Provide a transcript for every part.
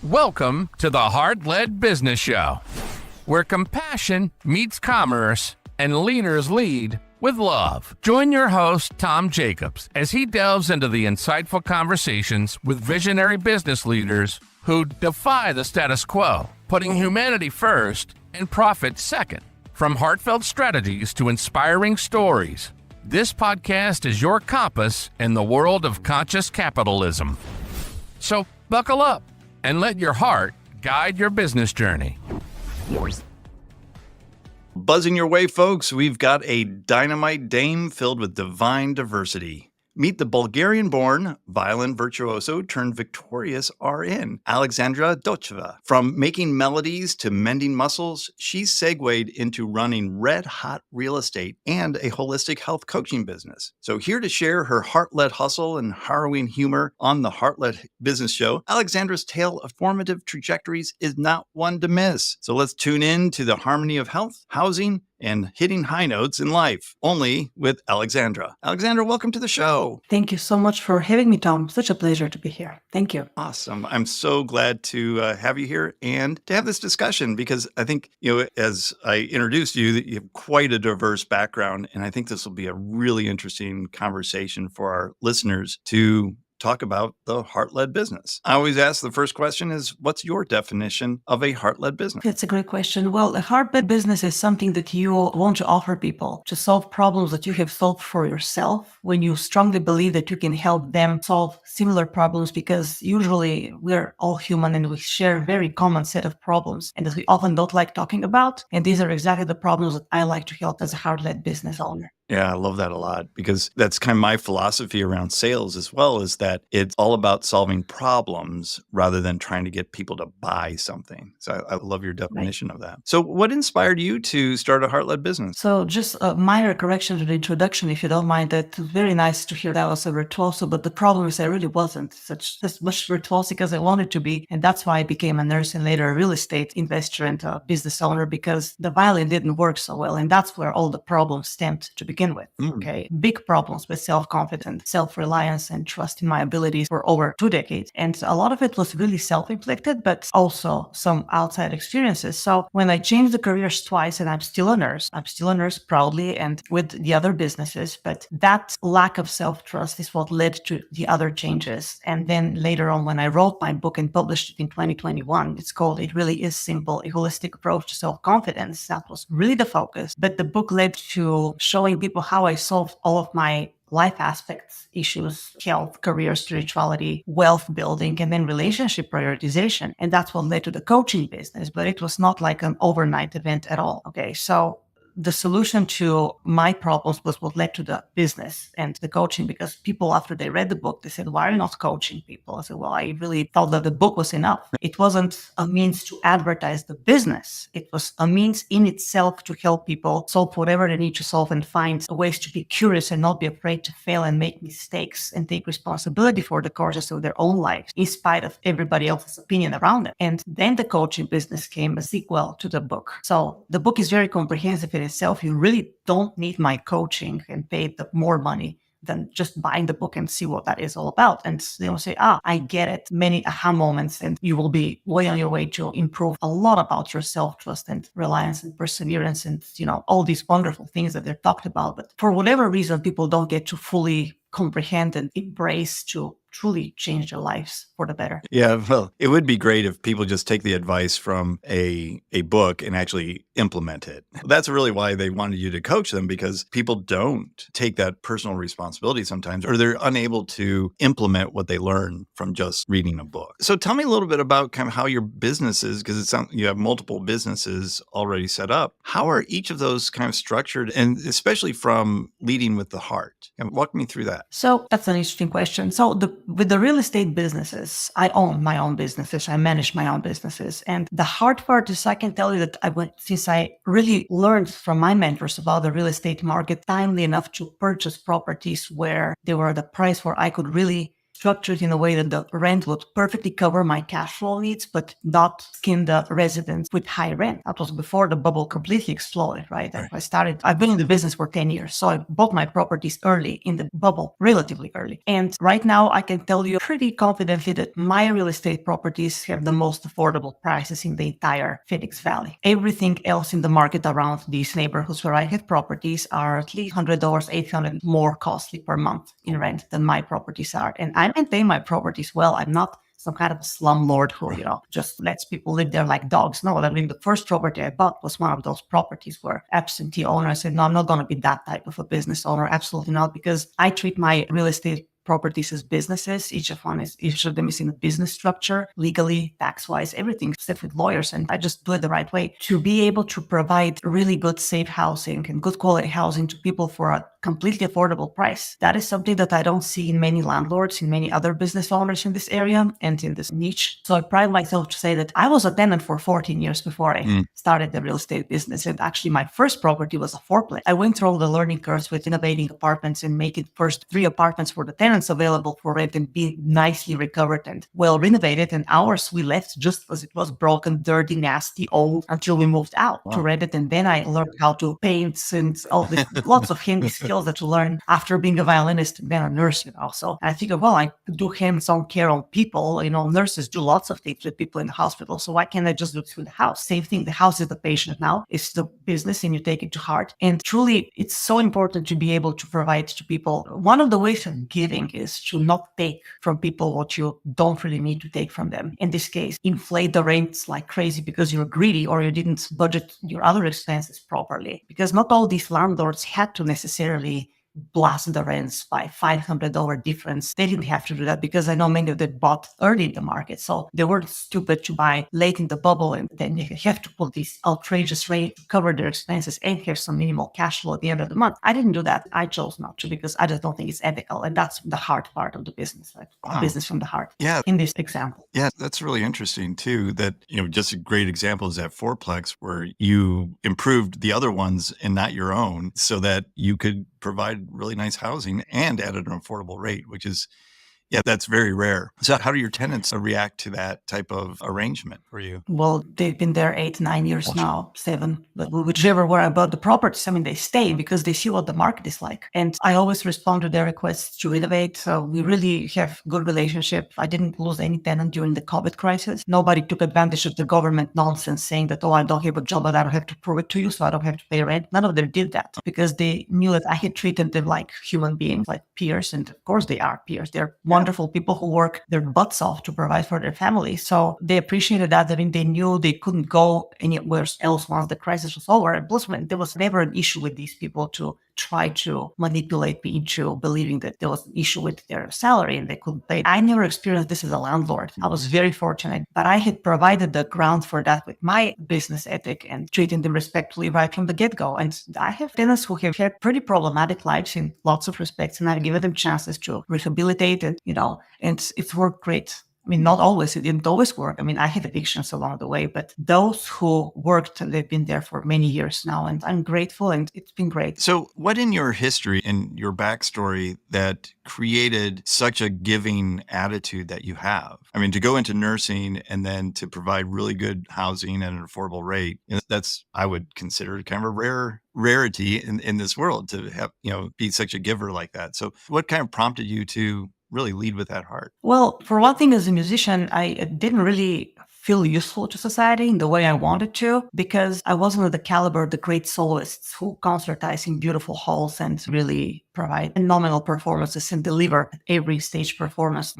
Welcome to the Heart-Led Business Show, where compassion meets commerce and leaders lead with love. Join your host, Tom Jacobs, as he delves into the insightful conversations with visionary business leaders who defy the status quo, putting humanity first and profit second. From heartfelt strategies to inspiring stories, this podcast is your compass in the world of conscious capitalism. So buckle up and let your heart guide your business journey. Buzzing your way, folks, we've got a dynamite dame filled with divine diversity. Meet the Bulgarian-born violin virtuoso turned victorious RN, Alexandra Dotcheva. From making melodies to mending muscles, she's segued into running red-hot real estate and a holistic health coaching business. So here to share her heart-led hustle and harrowing humor on the Heart-Led Business Show, Alexandra's tale of formative trajectories is not one to miss. So let's tune in to the harmony of health, housing, and hitting high notes in life, only with Alexandra. Alexandra, welcome to the show. Thank you so much for having me, Tom. Such a pleasure to be here. Thank you. Awesome. I'm so glad to have you here and to have this discussion because I think, as I introduced you, that you have quite a diverse background. And I think this will be a really interesting conversation for our listeners to talk about the heart-led business. I always ask the first question is, what's your definition of a heart-led business? That's a great question. Well, a heart-led business is something that you want to offer people to solve problems that you have solved for yourself when you strongly believe that you can help them solve similar problems, because usually we're all human and we share a very common set of problems and that we often don't like talking about. And these are exactly the problems that I like to help as a heart-led business owner. Yeah, I love that a lot because that's kind of my philosophy around sales as well, is that it's all about solving problems rather than trying to get people to buy something. So I love your definition of that. So what inspired you to start a heart-led business? So just a minor correction to the introduction, if you don't mind. That very nice to hear that I was a virtuoso, but the problem is I really wasn't such much virtuoso as I wanted to be. And that's why I became a nurse and later a real estate investor and a business owner, because the violin didn't work so well. And that's where all the problems stemmed to begin with. Okay. Big problems with self-confidence, self-reliance, and trust in my abilities for over 2 decades. And a lot of it was really self-inflicted, but also some outside experiences. So when I changed the careers twice, and I'm still a nurse proudly and with the other businesses, but that lack of self-trust is what led to the other changes. And then later on, when I wrote my book and published it in 2021, it's called It Really Is Simple, A Holistic Approach to Self-Confidence. That was really the focus. But the book led to showing people how I solved all of my life aspects, issues, health, career, spirituality, wealth building, and then relationship prioritization. And that's what led to the coaching business, but it was not like an overnight event at all. Okay. So the solution to my problems was what led to the business and the coaching, because people, after they read the book, they said, why are you not coaching people? I said, well, I really thought that the book was enough. It wasn't a means to advertise the business. It was a means in itself to help people solve whatever they need to solve and find ways to be curious and not be afraid to fail and make mistakes and take responsibility for the courses of their own lives, in spite of everybody else's opinion around them. And then the coaching business came a sequel to the book. So the book is very comprehensive in itself. You really don't need my coaching and pay the more money than just buying the book and see what that is all about. And they will say, I get it. Many aha moments, and you will be way on your way to improve a lot about your self-trust and reliance and perseverance and, all these wonderful things that they're talked about. But for whatever reason, people don't get to fully comprehend and embrace to truly change their lives for the better. Yeah, well, it would be great if people just take the advice from a book and actually implement it. That's really why they wanted you to coach them, because people don't take that personal responsibility sometimes, or they're unable to implement what they learn from just reading a book. So tell me a little bit about kind of how your businesses, because it sounds you have multiple businesses already set up. How are each of those kind of structured, and especially from leading with the heart? And walk me through that. So that's an interesting question. So with the real estate businesses, I own my own businesses. I manage my own businesses. And the hard part is, I can tell you that since I really learned from my mentors about the real estate market timely enough to purchase properties where they were the price where I could really structured in a way that the rent would perfectly cover my cash flow needs, but not skin the residents with high rent. That was before the bubble completely exploded, right? I've been in the business for 10 years. So I bought my properties early in the bubble, relatively early. And right now I can tell you pretty confidently that my real estate properties have the most affordable prices in the entire Phoenix Valley. Everything else in the market around these neighborhoods where I have properties are at least $100, $800 more costly per month in rent than my properties are. And I maintain my properties well. I'm not some kind of slumlord who, just lets people live there like dogs. No, I mean, the first property I bought was one of those properties where absentee owners said, no, I'm not going to be that type of a business owner. Absolutely not, because I treat my real estate properties as businesses. Each of them is in a business structure, legally, tax-wise, everything set with lawyers. And I just do it the right way to be able to provide really good, safe housing and good quality housing to people for a completely affordable price. That is something that I don't see in many landlords, in many other business owners in this area and in this niche. So I pride myself to say that I was a tenant for 14 years before I started the real estate business. And actually my first property was a fourplex. I went through all the learning curves with innovating apartments and making first 3 apartments for the tenants available for rent and be nicely recovered and well renovated. And ours, we left just as it was, broken, dirty, nasty, old, until we moved out to rent it. And then I learned how to paint and all this, lots of handy skills that you learn after being a violinist and then a nurse, So I figured, well, I could do hands-on care on people. Nurses do lots of things with people in the hospital. So why can't I just do it through the house? Same thing. The house is the patient now. It's the business and you take it to heart. And truly, it's so important to be able to provide to people. One of the ways of giving is to not take from people what you don't really need to take from them. In this case, inflate the rents like crazy because you're greedy or you didn't budget your other expenses properly. Because not all these landlords had to necessarily blast the rents by $500 difference. They didn't have to do that because I know many of them bought early in the market. So they weren't stupid to buy late in the bubble and then they have to put this outrageous rate to cover their expenses and have some minimal cash flow at the end of the month. I didn't do that. I chose not to because I just don't think it's ethical. And that's the hard part of the business, right? Wow. Business from the heart. Yeah. In this example. Yeah, that's really interesting too. That, just a great example is that fourplex where you improved the other ones and not your own so that you could provide really nice housing and at an affordable rate, which is, that's very rare. So how do your tenants react to that type of arrangement for you? Well, they've been there 8, 9 years now, 7, but whichever where I bought the properties, they stay because they see what the market is like. And I always respond to their requests to renovate. So we really have good relationship. I didn't lose any tenant during the COVID crisis. Nobody took advantage of the government nonsense saying that, I don't have a job, but I don't have to prove it to you, so I don't have to pay rent. None of them did that because they knew that I had treated them like human beings, like peers. And of course they are peers. They're wonderful people who work their butts off to provide for their family. So they appreciated that. They knew they couldn't go anywhere else once the crisis was over. And plus, there was never an issue with these people to try to manipulate me into believing that there was an issue with their salary and they couldn't pay. I never experienced this as a landlord. I was very fortunate, but I had provided the ground for that with my business ethic and treating them respectfully right from the get-go. And I have tenants who have had pretty problematic lives in lots of respects, and I've given them chances to rehabilitate and, and it's worked great. Not always. It didn't always work. I had addictions along the way, but those who worked, they've been there for many years now, and I'm grateful, and it's been great. So what in your history and your backstory that created such a giving attitude that you have? To go into nursing and then to provide really good housing at an affordable rate, that's, I would consider kind of a rarity in this world to have, be such a giver like that. So what kind of prompted you to really lead with that heart? Well, for one thing, as a musician, I didn't really feel useful to society in the way I wanted to because I wasn't of the caliber of the great soloists who concertize in beautiful halls and really provide phenomenal performances and deliver every stage performance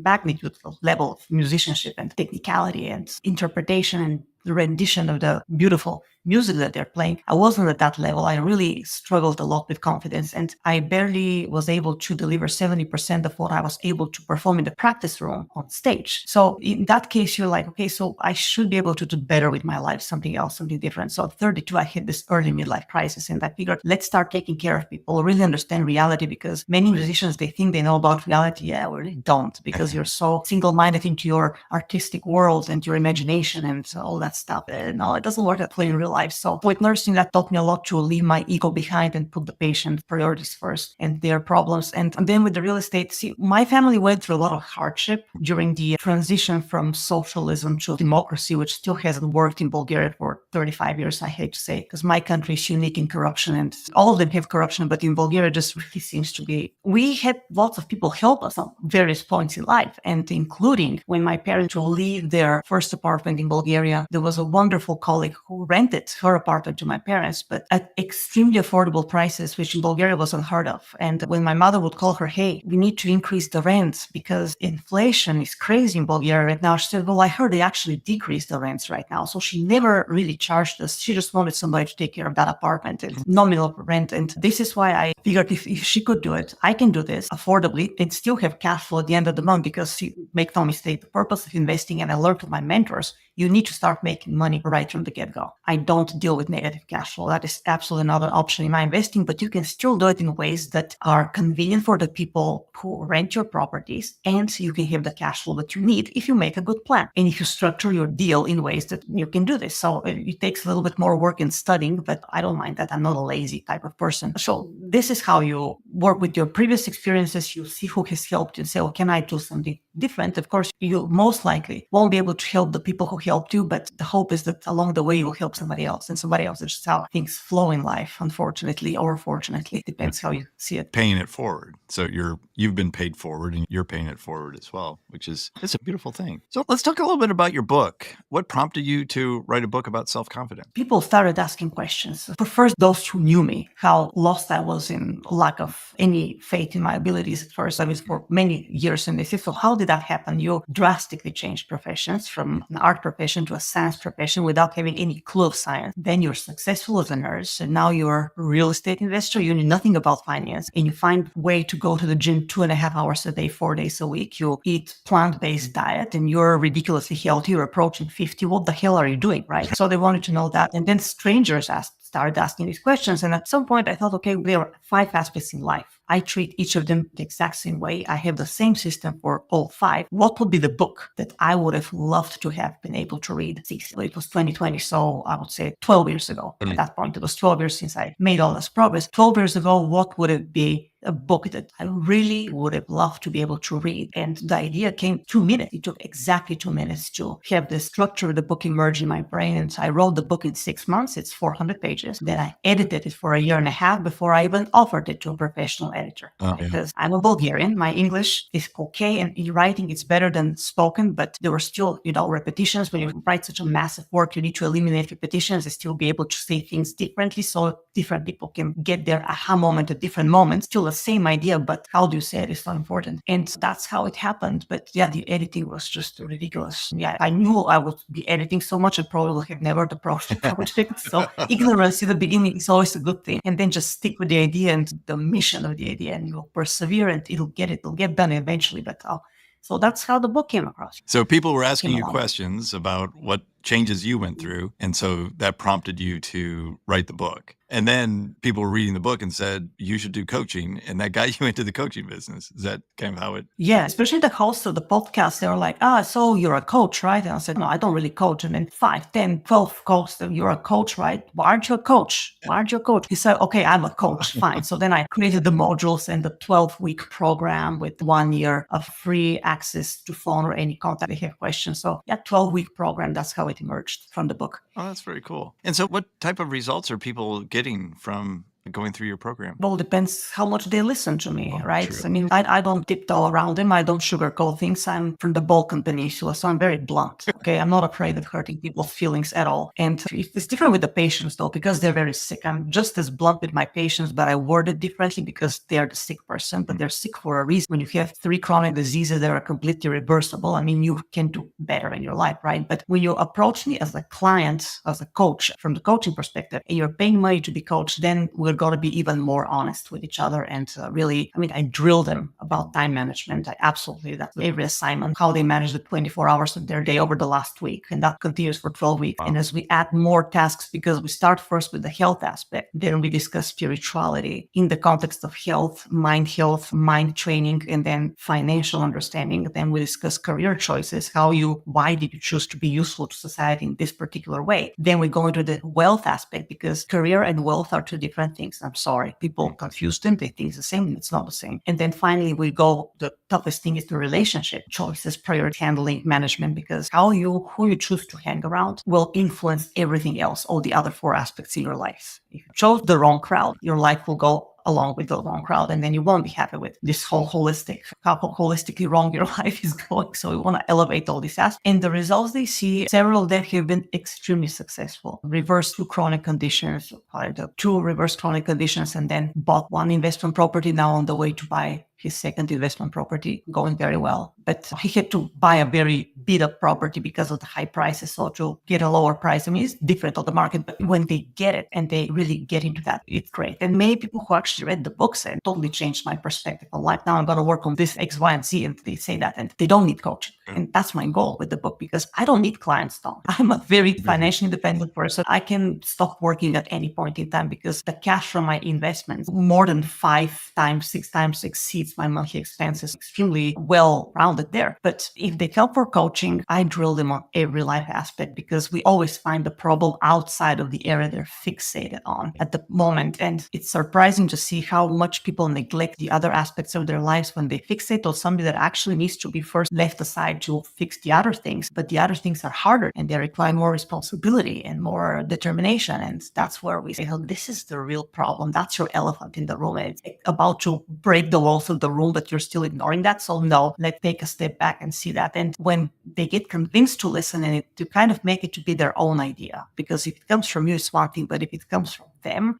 magnitude level of musicianship and technicality and interpretation and the rendition of the beautiful music that they're playing. I wasn't at that level. I really struggled a lot with confidence, and I barely was able to deliver 70% of what I was able to perform in the practice room on stage. So in that case, you're like, okay, so I should be able to do better with my life, something else, something different. So at 32, I hit this early midlife crisis, and I figured, let's start taking care of people, really understand understand reality, because many musicians, they think they know about reality. Yeah, we really don't, because you're so single-minded into your artistic world and your imagination and all that stuff. No, it doesn't work that way in real life. So with nursing, that taught me a lot to leave my ego behind and put the patient priorities first and their problems. And then with the real estate, see, my family went through a lot of hardship during the transition from socialism to democracy, which still hasn't worked in Bulgaria for 35 years, I hate to say, because my country is unique in corruption and all of them have corruption, but in Bulgaria just really seems to be. We had lots of people help us on various points in life, and including when my parents will leave their first apartment in Bulgaria, there was a wonderful colleague who rented her apartment to my parents, but at extremely affordable prices, which in Bulgaria was unheard of. And when my mother would call her, hey, we need to increase the rents because inflation is crazy in Bulgaria right now, she said, well, I heard they actually decreased the rents right now. So she never really charged us. She just wanted somebody to take care of that apartment and nominal rent. And this is why I figured if she could do it, I can do this affordably and still have cash flow at the end of the month, because make no mistake, the purpose of investing, and I learned from my mentors, you need to start making money right from the get-go. I don't deal with negative cash flow. That is absolutely not an option in my investing, but you can still do it in ways that are convenient for the people who rent your properties, and you can have the cash flow that you need if you make a good plan and if you structure your deal in ways that you can do this. So it takes a little bit more work in studying, but I don't mind that. I'm not a lazy type of person. So this is how you work with your previous experiences. You see who has helped you and say, well, can I do something different? Of course, you most likely won't be able to help the people who helped you, but the hope is that along the way you'll help somebody else, and somebody else. Is just how things flow in life, unfortunately or fortunately. Depends how you see it. Paying it forward. So you've been paid forward and you're paying it forward as well, which is, it's a beautiful thing. So let's talk a little bit about your book. What prompted you to write a book about self-confidence? People started asking questions. For first, those who knew me, how lost I was in lack of any faith in my abilities at first. I was for many years, and they said, so how did that happen? You drastically changed professions from an art profession to a science profession without having any clue of science. Then you're successful as a nurse, and now you're a real estate investor. You knew nothing about finance, and you find a way to go to the gym 2.5 hours a day, 4 days a week. You eat plant-based diet, and you're ridiculously healthy. You're approaching 50. What the hell are you doing, right? So they wanted to know that. And then strangers started asking these questions. And at some point I thought, okay, there are 5 aspects in life. I treat each of them the exact same way. I have the same system for all 5. What would be the book that I would have loved to have been able to read? It was 2020, so I would say 12 years ago. At that point, it was 12 years since I made all this progress. 12 years ago, what would it be? A book that I really would have loved to be able to read. And the idea came 2 minutes. It took exactly 2 minutes to have the structure of the book emerge in my brain. And so I wrote the book in 6 months. It's 400 pages. Then I edited it for 1.5 years before I even offered it to a professional editor. Because I'm a Bulgarian. My English is okay. And in writing, it's better than spoken. But there were still, repetitions. When you write such a massive work, you need to eliminate repetitions and still be able to say things differently so different people can get their aha moment at different moments. Still the same idea, but how do you say it is so important. And that's how it happened. But yeah, the editing was just ridiculous. Yeah, I knew I would be editing so much and probably have never approached the project. So ignorance in the beginning is always a good thing. And then just stick with the idea and the mission of the idea, and you'll persevere and it'll get done eventually. But so that's how the book came across. So people were asking you questions about what changes you went through. And so that prompted you to write the book. And then people were reading the book and said, you should do coaching. And that got you into the coaching business. Is that kind of how it? Yeah, especially the hosts of the podcast, they were like, so you're a coach, right? And I said, no, I don't really coach. And then 5, 10, 12 coaches, you're a coach, right? Why aren't you a coach? Why aren't you a coach? He said, okay, I'm a coach. Fine. So then I created the modules and the 12-week program with 1 year of free access to phone or any contact if you have questions. So yeah, 12-week program, that's how it emerged from the book. Oh, that's very cool. And so what type of results are people getting from going through your program? Well, it depends how much they listen to me, right? True. I mean, I don't tiptoe around them. I don't sugarcoat things. I'm from the Balkan Peninsula, so I'm very blunt. Okay, I'm not afraid of hurting people's feelings at all. And it's different with the patients, though, because they're very sick. I'm just as blunt with my patients, but I word it differently because they are the sick person, but they're sick for a reason. When you have 3 chronic diseases that are completely reversible, I mean, you can do better in your life, right? But when you approach me as a client, as a coach, from the coaching perspective, and you're paying money to be coached, then we're got to be even more honest with each other. And really, I mean, I drill them about time management. I absolutely, that's every assignment, how they manage the 24 hours of their day over the last week. And that continues for 12 weeks. Wow. And as we add more tasks, because we start first with the health aspect, then we discuss spirituality in the context of health, mind training, and then financial understanding. Then we discuss career choices, why did you choose to be useful to society in this particular way? Then we go into the wealth aspect, because career and wealth are two different things. I'm sorry. People confuse them. They think it's the same. It's not the same. And then finally, the toughest thing is the relationship choices, priority handling, management, because who you choose to hang around will influence everything else, all the other four aspects in your life. If you chose the wrong crowd, your life will go along with the wrong crowd, and then you won't be happy with this whole how holistically wrong your life is going. So we want to elevate all these aspects. And the results they see, several of them have been extremely successful. Reverse 2 chronic conditions, 2 reverse chronic conditions, and then bought 1 investment property, now on the way to buy his second investment property, going very well. But he had to buy a very beat up property because of the high prices. So to get a lower price, I mean, it's different on the market, but when they get it and they really get into that, it's great. And many people who actually read the books and totally changed my perspective on life. Now I'm going to work on this X, Y, and Z. And they say that, and they don't need coaching. And that's my goal with the book, because I don't need clients now. I'm a very financially independent person. I can stop working at any point in time, because the cash from my investments more than 5 times, 6 times exceeds my monthly expenses. Extremely well rounded there. But if they come for coaching, I drill them on every life aspect, because we always find the problem outside of the area they're fixated on at the moment. And it's surprising to see how much people neglect the other aspects of their lives when they fixate on something that actually needs to be first left aside to fix the other things. But the other things are harder, and they require more responsibility and more determination. And that's where we say, oh, this is the real problem. That's your elephant in the room. And it's about to break the walls of the room, but you're still ignoring that. So no, let's take a step back and see that. And when they get convinced to listen and to kind of make it to be their own idea, because if it comes from you, it's one thing, but if it comes from them,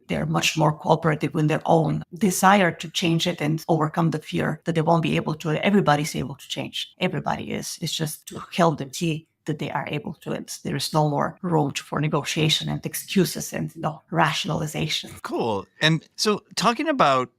they're much more cooperative with their own desire to change it and overcome the fear that they won't be able to. Everybody's able to change. Everybody is. It's just to help them see that they are able to it. There is no more room for negotiation and excuses and rationalization. Cool. And so talking about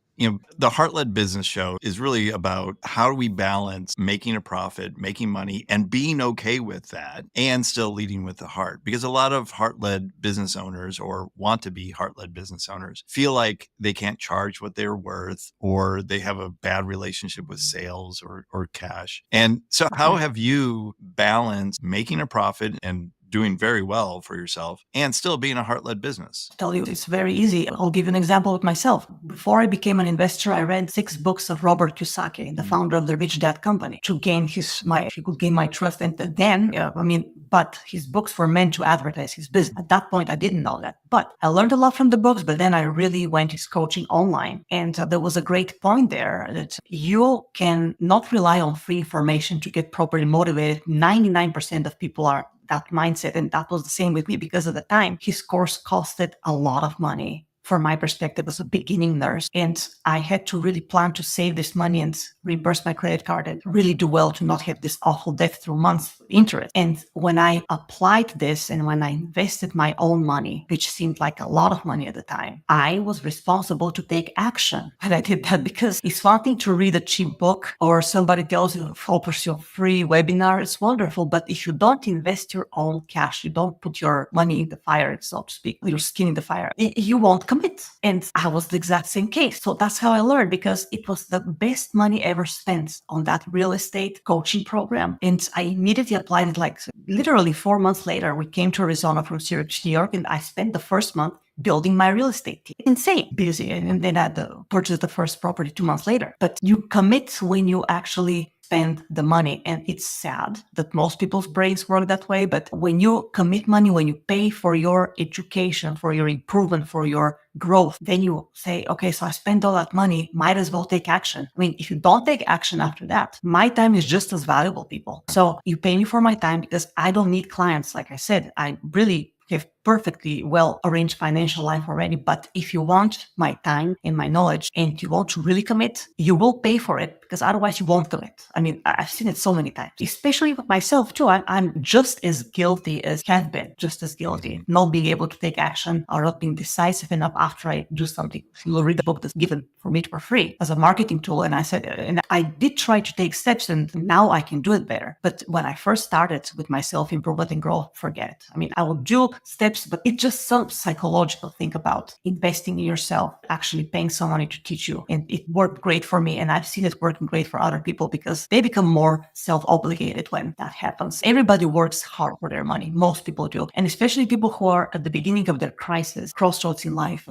the Heart-Led Business Show is really about how do we balance making a profit, making money, and being okay with that, and still leading with the heart. Because a lot of heart-led business owners, or want to be heart-led business owners, feel like they can't charge what they're worth, or they have a bad relationship with sales or cash. And so how have you balanced making a profit and doing very well for yourself and still being a heart-led business? I'll tell you, it's very easy. I'll give you an example of myself. Before I became an investor, I read 6 books of Robert Kiyosaki, the founder of the Rich Dad Company, to gain he could gain my trust. And then, but his books were meant to advertise his business. At that point, I didn't know that. But I learned a lot from the books, but then I really went his coaching online. And there was a great point there that you can not rely on free information to get properly motivated. 99% of people are that mindset. And that was the same with me, because at the time, his course costed a lot of money. From my perspective as a beginning nurse. And I had to really plan to save this money and reimburse my credit card and really do well to not have this awful debt through months interest. And when I applied this and when I invested my own money, which seemed like a lot of money at the time, I was responsible to take action. And I did that, because it's one thing to read a cheap book or somebody tells you, offers you a free webinar. It's wonderful. But if you don't invest your own cash, you don't put your money in the fire, so to speak, your skin in the fire, you won't come it. And I was the exact same case. So that's how I learned, because it was the best money ever spent on that real estate coaching program. And I immediately applied it. Like literally 4 months later, we came to Arizona from Syracuse, New York, and I spent the first month building my real estate team. Insane, busy. And then I had to purchase the first property 2 months later. But you commit when you actually spend the money. And it's sad that most people's brains work that way. But when you commit money, when you pay for your education, for your improvement, for your growth, then you say, okay, so I spent all that money, might as well take action. I mean, if you don't take action after that, my time is just as valuable, people. So you pay me for my time, because I don't need clients. Like I said, I really have perfectly well arranged financial life already. But if you want my time and my knowledge and you want to really commit, you will pay for it because otherwise you won't commit. I mean, I've seen it so many times, especially with myself too. I'm just as guilty as have been, just as guilty, not being able to take action or not being decisive enough after I do something. You'll read the book that's given for me for free as a marketing tool. And I said, and I did try to take steps and now I can do it better. But when I first started with my self-improvement and growth, forget it. I mean, I will do steps, but it's just some psychological thing about investing in yourself, actually paying somebody to teach you. And it worked great for me. And I've seen it working great for other people because they become more self-obligated when that happens. Everybody works hard for their money. Most people do. And especially people who are at the beginning of their crisis, crossroads in life,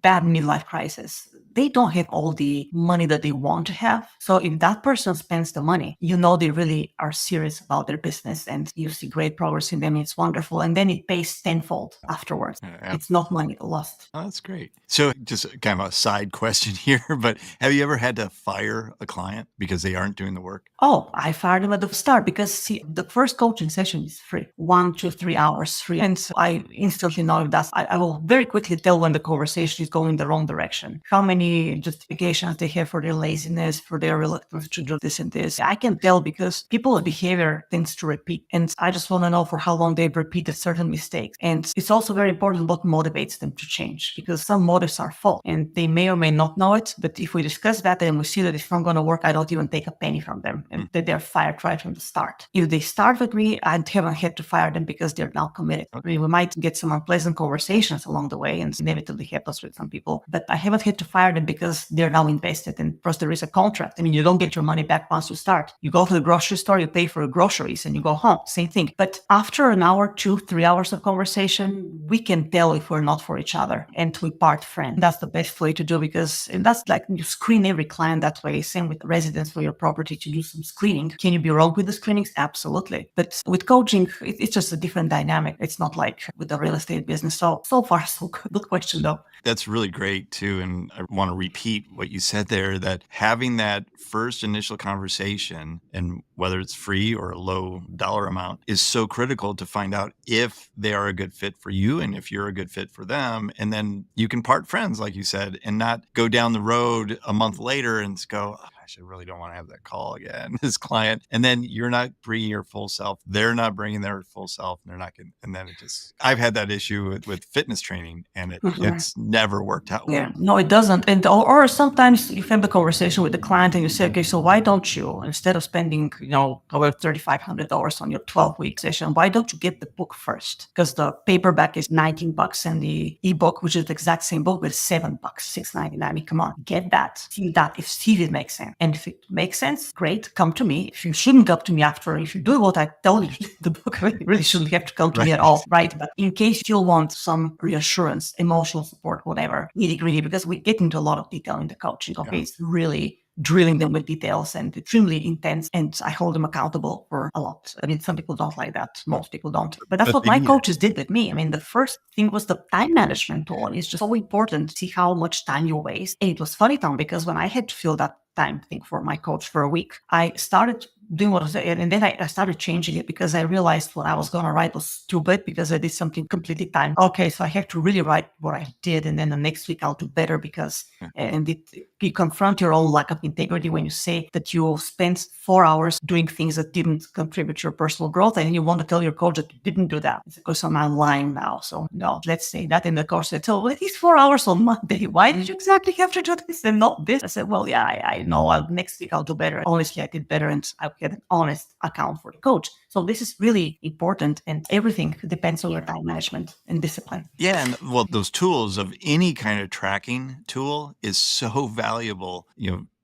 bad midlife crisis. They don't have all the money that they want to have. So if that person spends the money, you know they really are serious about their business and you see great progress in them. It's wonderful. And then it pays tenfold afterwards. It's not money lost. Oh, that's great. So just kind of a side question here, but have you ever had to fire a client because they aren't doing the work? Oh, I fired them at the start because see, the first coaching session is free, 1 to 3 hours free. And so I instantly know if I will very quickly tell when the conversation is going the wrong direction. How many justifications they have for their laziness, for their reluctance to do this and this. I can tell because people's behavior tends to repeat. And I just want to know for how long they've repeated certain mistakes. And it's also very important what motivates them to change because some motives are false and they may or may not know it. But if we discuss that and we see that it's not going to work, I don't even take a penny from them. And that they're fired right from the start. If they start with me, I haven't had to fire them because they're now committed. I mean, we might get some unpleasant conversations along the way, and inevitably happens with some people. But I haven't had to fire them because they're now invested. And plus, there is a contract. I mean, you don't get your money back once you start. You go to the grocery store, you pay for your groceries, and you go home. Same thing. But after an hour, 2, 3 hours of conversation, we can tell if we're not for each other, and we part friends. That's the best way to do because that's like you screen every client that way. Same with residents for your property to do some screening. Can you be wrong with the screenings? Absolutely. But with coaching, it's just a different dynamic. It's not like with the real estate business. So far, so good. Good question, though. That's really great, too. And I want to repeat what you said there, that having that first initial conversation, and whether it's free or a low dollar amount, is so critical to find out if they are a good fit for you and if you're a good fit for them. And then you can part friends, like you said, and not go down the road a month later and go, oh, I really don't want to have that call again, this client. And then you're not bringing your full self. They're not bringing their full self. And they're not getting, and then it just, I've had that issue with fitness training and it's never worked out well. Yeah, no, it doesn't. And or sometimes you have the conversation with the client and you say, okay, so why don't you, instead of spending, over $3,500 on your 12-week session, why don't you get the book first? Because the paperback is $19 and the ebook, which is the exact same book, is $7, $6.99. I mean, come on, get that. See if it makes sense. And if it makes sense, great, come to me. If you shouldn't come to me after, if you do what I tell you, the book really shouldn't have to come to me at all, right? But in case you want some reassurance, emotional support, whatever, nitty-gritty, because we get into a lot of detail in the coaching. Okay, it's really drilling them with details and extremely intense, and I hold them accountable for a lot. I mean, some people don't like that. Most people don't. But that's what my coaches did with me. I mean, the first thing was the time management tool. It's just so important to see how much time you waste. And it was funny, Tom, because when I had to fill that time thing for my coach for a week, I started doing what I said, and then I started changing it because I realized what I was going to write was stupid because I did something completely timed. Okay, so I have to really write what I did, and then the next week I'll do better because, and you confront your own lack of integrity when you say that you spent 4 hours doing things that didn't contribute to your personal growth, and you want to tell your coach that you didn't do that. It's because I'm lying now. So no, let's say that in the course. Said, so well, these 4 hours on Monday, why did you exactly have to do this and not this? I said, well, yeah, I know. Next week I'll do better. Honestly, I did better, and I get an honest account for the coach. So this is really important, and everything depends on your time management and discipline. Yeah, and well, those tools of any kind of tracking tool is so valuable.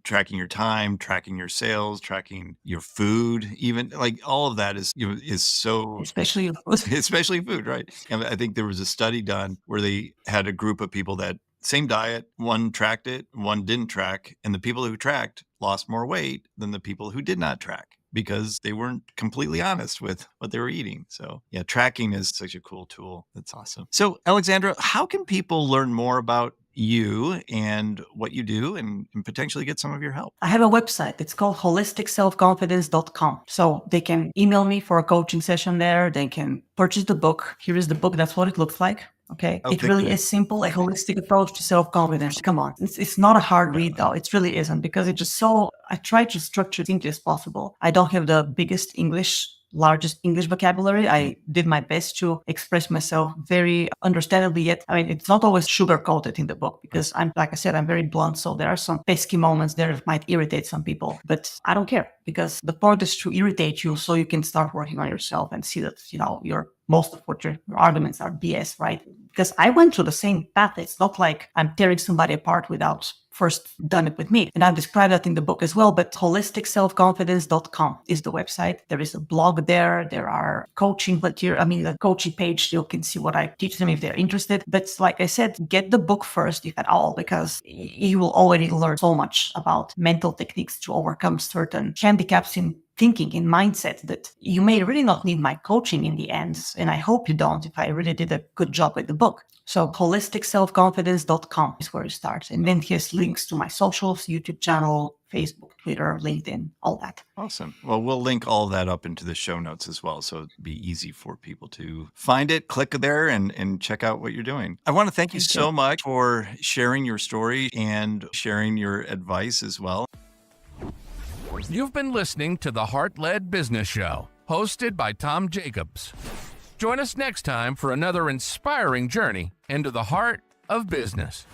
Tracking your time, tracking your sales, tracking your food, even like all of that is so, especially food, right? And I think there was a study done where they had a group of people that same diet, one tracked it, one didn't track, and the people who tracked lost more weight than the people who did not track because they weren't completely honest with what they were eating. So yeah, tracking is such a cool tool. That's awesome. So Alexandra, how can people learn more about you and what you do and potentially get some of your help? I have a website. It's called holisticselfconfidence.com. So they can email me for a coaching session there. They can purchase the book. Here is the book. That's what it looks like. Okay. It really is simple, a holistic approach to self-confidence. Come on. It's not a hard read though. It really isn't, because it's just so, I try to structure it simply as possible. I don't have the largest English vocabulary. I did my best to express myself very understandably, yet I mean, it's not always sugar coated in the book, because like I said, I'm very blunt. So there are some pesky moments there that might irritate some people, but I don't care, because the point is to irritate you so you can start working on yourself and see that, most of what your arguments are BS, right? Because I went through the same path. It's not like I'm tearing somebody apart without first done it with me. And I've described that in the book as well, but holisticselfconfidence.com is the website. There is a blog there. There are coaching material. I mean, the coaching page, you can see what I teach them if they're interested. But like I said, get the book first, if at all, because you will already learn so much about mental techniques to overcome certain handicaps in thinking, in mindset, that you may really not need my coaching in the end. And I hope you don't, if I really did a good job with the book. So holisticselfconfidence.com is where you start. And then here's links to my socials, YouTube channel, Facebook, Twitter, LinkedIn, all that. Awesome. Well, we'll link all that up into the show notes as well, so it'd be easy for people to find it, click there, and check out what you're doing. I want to thank you so much for sharing your story and sharing your advice as well. You've been listening to the Heart-Led Business Show, hosted by Tom Jacobs. Join us next time for another inspiring journey into the heart of business.